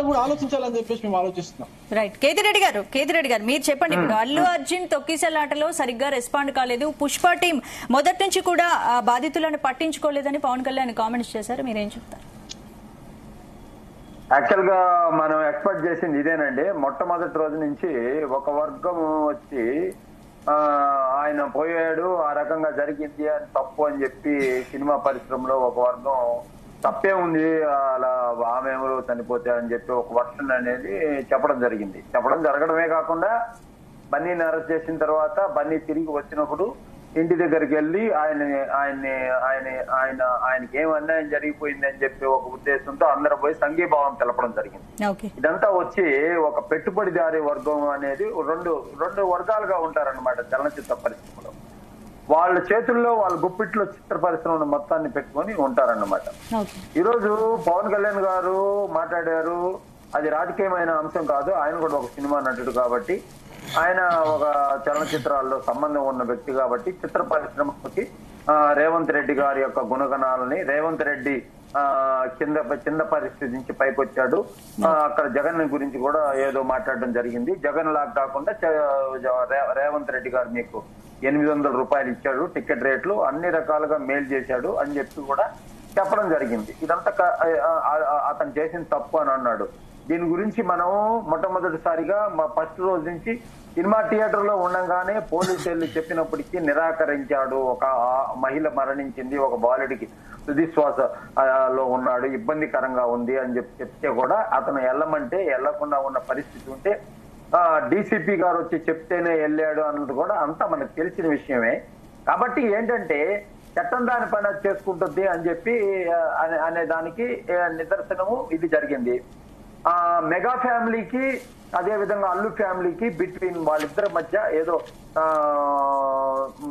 అంతా కూడా ఆలోచించాలని చెప్పేసి మేము ఆలోచిస్తున్నాం. రైట్. కేతిరెడ్డి గారు మీరు చెప్పండి. ఇప్పుడు అల్లు అర్జున్ తొక్కిసలాటలో సరిగ్గా రెస్పాండ్ కాలేదు, పుష్ప టీం మొదటి నుంచి కూడా బాధితులను పట్టించుకోలేదని పవన్ కళ్యాణ్ కామెంట్స్ చేశారు, మీరేం చెప్తారు? యాక్చువల్ గా మనం ఎక్స్పెక్ట్ చేసింది ఇదేనండి. మొట్టమొదటి రోజు నుంచి ఒక వర్గం వచ్చి ఆయన పోయాడు, ఆ రకంగా జరిగింది అని తప్పు అని చెప్పి సినిమా పరిశ్రమలో ఒక వర్గం తప్పే ఉంది, అలా ఆమె ఎవరు చనిపోతే అని చెప్పి ఒక వర్షన్ అనేది చెప్పడం జరగడమే కాకుండా బన్నీని అరెస్ట్ చేసిన తర్వాత బన్నీ తిరిగి వచ్చినప్పుడు ఇంటి దగ్గరికి వెళ్ళి ఆయనకి ఏం అన్యాయం జరిగిపోయింది అని చెప్పి ఒక ఉద్దేశంతో అందరూ పోయి సంఘీభావం తెలపడం జరిగింది. ఇదంతా వచ్చి ఒక పెట్టుబడిదారీ వర్గం అనేది రెండు వర్గాలుగా ఉంటారన్నమాట చలనచిత్ర పరిశ్రమలో. వాళ్ళ చేతుల్లో వాళ్ళ గుప్పిట్లో చిత్ర పరిశ్రమ మొత్తాన్ని పెట్టుకొని ఉంటారన్నమాట. ఈరోజు పవన్ కళ్యాణ్ గారు మాట్లాడారు, అది రాజకీయమైన అంశం కాదు, ఆయన కూడా ఒక సినిమా నటుడు కాబట్టి, ఆయన ఒక చలనచిత్రాల్లో సంబంధం ఉన్న వ్యక్తి కాబట్టి చిత్ర పరిశ్రమకి రేవంత్ రెడ్డి గారి యొక్క గుణగణాలని, రేవంత్ రెడ్డి కింద పరిస్థితి నుంచి పైకి వచ్చాడు, అక్కడ జగన్ గురించి కూడా ఏదో మాట్లాడడం జరిగింది. జగన్ లాగా కాకుండా రేవంత్ రెడ్డి గారు మీకు 800 రూపాయలు ఇచ్చాడు, టికెట్ రేట్లు అన్ని రకాలుగా మేలు చేశాడు అని చెప్పి కూడా చెప్పడం జరిగింది. ఇదంతా అతను చేసిన తప్పు అని అన్నాడు. దీని గురించి మనం మొట్టమొదటిసారిగా ఫస్ట్ రోజు నుంచి సినిమా థియేటర్ లో ఉండగానే పోలీసులు చెప్పినప్పటికీ నిరాకరించాడు. ఒక మహిళ మరణించింది, ఒక బాలుడికి తుదిశ్వాస లో ఉన్నాడు, ఇబ్బందికరంగా ఉంది అని చెప్తే కూడా అతను వెళ్ళమంటే వెళ్లకుండా ఉన్న పరిస్థితి ఉంటే డీసీపీ గారు వచ్చి చెప్తేనే వెళ్ళాడు అన్నది కూడా అంతా మనకు తెలిసిన విషయమే. కాబట్టి ఏంటంటే చట్టం దాని పని చేసుకుంటుంది అని చెప్పి అనే దానికి నిదర్శనము ఇది జరిగింది. మెగా ఫ్యామిలీకి అదే విధంగా అల్లు ఫ్యామిలీకి బిట్వీన్ వాళ్ళిద్దరి మధ్య ఏదో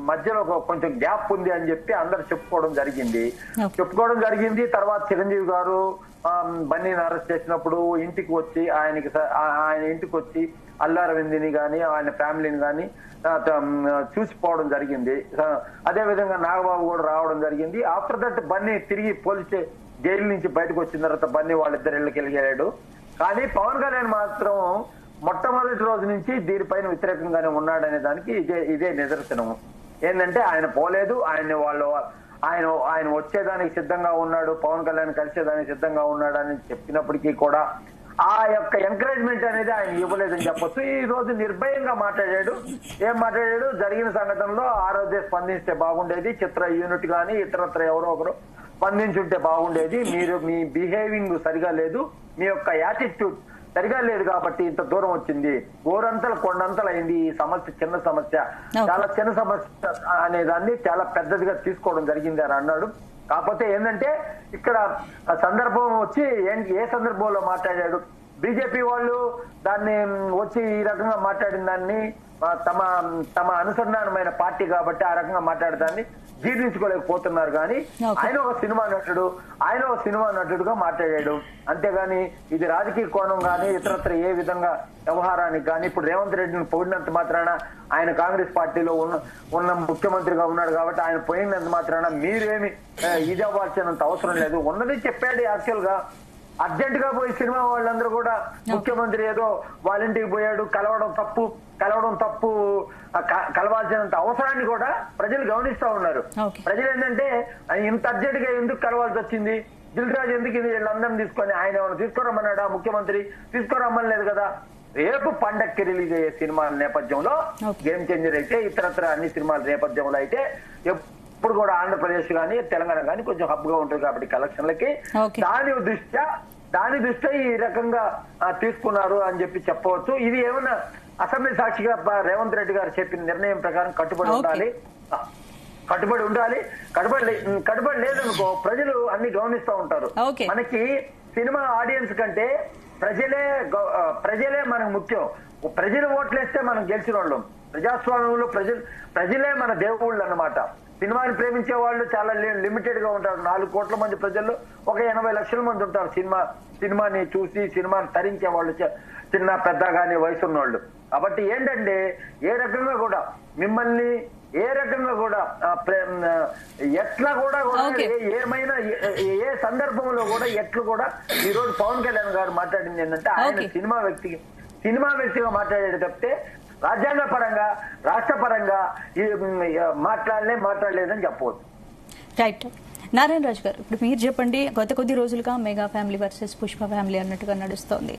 మధ్యలో కొంచెం గ్యాప్ ఉంది అని చెప్పి అందరు చెప్పుకోవడం జరిగింది. తర్వాత చిరంజీవి గారు బన్నీని అరెస్ట్ చేసినప్పుడు ఇంటికి వచ్చి ఆయన ఇంటికి వచ్చి అల్లారవిందిని గాని ఆయన ఫ్యామిలీని గాని చూసిపోవడం జరిగింది. అదే విధంగా నాగబాబు కూడా రావడం జరిగింది. ఆఫ్టర్ దట్ బన్నీ తిరిగి పోలీస్ జైలు నుంచి బయటకు వచ్చిన తర్వాత బన్నీ వాళ్ళిద్దరు ఇళ్ళకి వెళ్ళాడు. కానీ పవన్ కళ్యాణ్ మాత్రం మొట్టమొదటి రోజు నుంచి దీనిపైన వ్యతిరేకంగానే ఉన్నాడనే దానికి ఇదే నిదర్శనము. ఏంటంటే ఆయన పోలేదు, ఆయన వచ్చేదానికి సిద్ధంగా ఉన్నాడు, పవన్ కళ్యాణ్ కలిసేదానికి సిద్ధంగా ఉన్నాడు అని చెప్పినప్పటికీ కూడా ఆ యొక్క ఎంకరేజ్మెంట్ అనేది ఆయన ఇవ్వలేదని చెప్పొచ్చు. ఈ రోజు నిర్భయంగా మాట్లాడాడు. ఏం మాట్లాడాడు? జరిగిన సంఘటనలో ఆ రోజే స్పందిస్తే బాగుండేది, చిత్ర యూనిట్ గాని ఇతరత్ర ఎవరో ఒకరు స్పందించుంటే బాగుండేది, మీ బిహేవింగ్ సరిగా లేదు, మీ యొక్క యాటిట్యూడ్ సరిగా లేదు కాబట్టి ఇంత దూరం వచ్చింది, ఊరంతలు కొండంతలు అయింది. ఈ సమస్య చిన్న సమస్య, చాలా చిన్న సమస్య అనే దాన్ని చాలా పెద్దదిగా తీసుకోవడం జరిగింది అని అన్నాడు. కాకపోతే ఏంటంటే ఇక్కడ సందర్భం వచ్చి ఏ సందర్భంలో మాట్లాడాడు, బీజేపీ వాళ్ళు దాన్ని వచ్చి ఈ రకంగా మాట్లాడిన దాన్ని తమ అనుసంధానమైన పార్టీ కాబట్టి ఆ రకంగా మాట్లాడదాన్ని జీర్ణించుకోలేకపోతున్నారు. కానీ ఆయన ఒక సినిమా నటుడుగా మాట్లాడాడు. అంతేగాని ఇది రాజకీయ కోణం కానీ ఇతరత్ర ఏ విధంగా వ్యవహారానికి కానీ ఇప్పుడు రేవంత్ రెడ్డిని పోయినంత మాత్రాన ఆయన కాంగ్రెస్ పార్టీలో ఉన్న ముఖ్యమంత్రిగా ఉన్నాడు కాబట్టి ఆయన పోయినంత మాత్రాన మీరేమి ఇది అవ్వాల్సినంత అవసరం లేదు. ఉన్నది చెప్పాడు. యాక్చువల్ గా అర్జెంట్ గా పోయి సినిమా వాళ్ళందరూ కూడా ముఖ్యమంత్రి ఏదో వాళ్ళ ఇంటికి పోయాడు, కలవడం తప్పు కలవాల్సినంత అవసరాన్ని కూడా ప్రజలు గమనిస్తా ఉన్నారు. ప్రజలు ఏంటంటే ఇంత అర్జెంట్ గా ఎందుకు కలవాల్సి వచ్చింది, దిల్ రాజు ఎందుకు వీళ్ళందరినీ తీసుకొని ఆయన ఏమైనా తీసుకురమ్మన్నాడా? ముఖ్యమంత్రి తీసుకురమ్మలేదు కదా. రేపు పండక్కి రిలీజ్ అయ్యే సినిమాల నేపథ్యంలో గేమ్ చేంజర్ అయితే ఇతరత్ర అన్ని సినిమాల నేపథ్యంలో అయితే ఇప్పుడు కూడా ఆంధ్రప్రదేశ్ గానీ తెలంగాణ గానీ కొంచెం హబ్ గా ఉంటుంది కాబట్టి కలెక్షన్లకి దాని దృష్ట్యా ఈ రకంగా తీసుకున్నారు అని చెప్పి చెప్పవచ్చు. ఇది ఏమన్నా అసెంబ్లీ సాక్షిగా రేవంత్ రెడ్డి గారు చెప్పిన నిర్ణయం ప్రకారం కట్టుబడి లేదనుకో ప్రజలు అన్ని గమనిస్తూ ఉంటారు. మనకి సినిమా ఆడియన్స్ కంటే ప్రజలే మనకు ముఖ్యం. ప్రజలు ఓట్లేస్తే మనం గెలిచిన వాళ్ళం. ప్రజాస్వామ్యంలో ప్రజలే మన దేవుళ్ళు అన్నమాట. సినిమాని ప్రేమించే వాళ్ళు చాలా లిమిటెడ్ గా ఉంటారు. 4 కోట్ల మంది ప్రజల్లో ఒక 80 లక్షల మంది ఉంటారు సినిమాని చూసి సినిమాని తరించే వాళ్ళు, చిన్న పెద్ద గాని వయసున్న వాళ్ళు. కాబట్టి ఏంటంటే ఏ రకంగా కూడా మిమ్మల్ని ఏ రకంగా కూడా ఎట్లా కూడా Okay. ఏమైనా ఏ సందర్భంలో కూడా ఎట్లు కూడా ఈ రోజు పవన్ కళ్యాణ్ గారు మాట్లాడింది ఏంటంటే ఆయన Okay. సినిమా వ్యక్తిగా మాట్లాడేది తప్పితే రాజ్యాంగ పరంగా రాష్ట్ర పరంగా మాట్లాడలేదని చెప్పవచ్చు. రైట్. నారాయణ రాజు గారు, ఇప్పుడు మీరు చెప్పండి, కొద్ది రోజులుగా mega family versus Pushpa family అన్నట్టుగా నడుస్తోంది.